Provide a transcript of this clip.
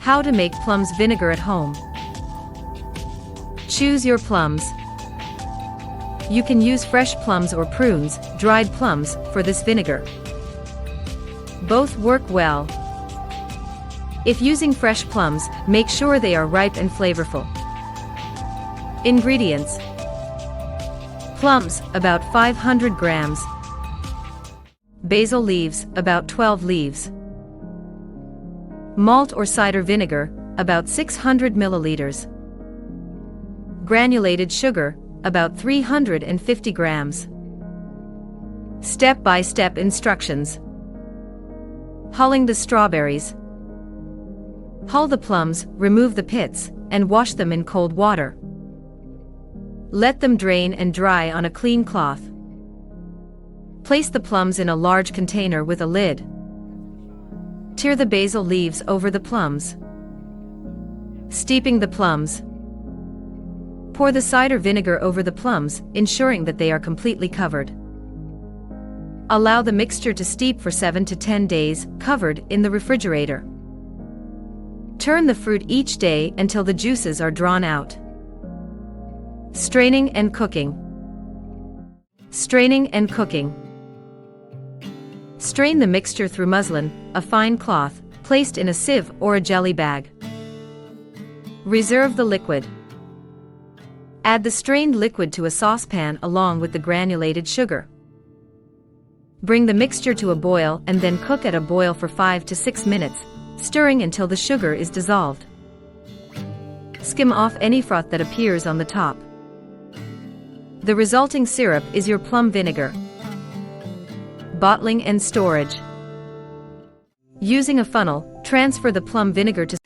How to make plums vinegar at home. Choose your plums. You can use fresh plums or prunes, dried plums, for this vinegar. Both work well. If using fresh plums, make sure they are ripe and flavorful. Ingredients: plums, about 500 grams. Basil leaves, about 12 leaves. Malt or cider vinegar, about 600 milliliters. Granulated sugar, about 350 grams. Step-by-step instructions. Hulling the strawberries. Hull the plums, remove the pits, and wash them in cold water. Let them drain and dry on a clean cloth. Place the plums in a large container with a lid. Tear the basil leaves over the plums. Steeping the plums. Pour the cider vinegar over the plums, ensuring that they are completely covered. Allow the mixture to steep for 7 to 10 days, covered, in the refrigerator. Turn the fruit each day until the juices are drawn out. Straining and cooking. Straining and cooking. Strain the mixture through muslin, a fine cloth, placed in a sieve or a jelly bag. Reserve the liquid. Add the strained liquid to a saucepan along with the granulated sugar. Bring the mixture to a boil and then cook at a boil for 5 to 6 minutes, stirring until the sugar is dissolved. Skim off any froth that appears on the top. The resulting syrup is your plum vinegar. Bottling and storage. Using a funnel, transfer the plum vinegar to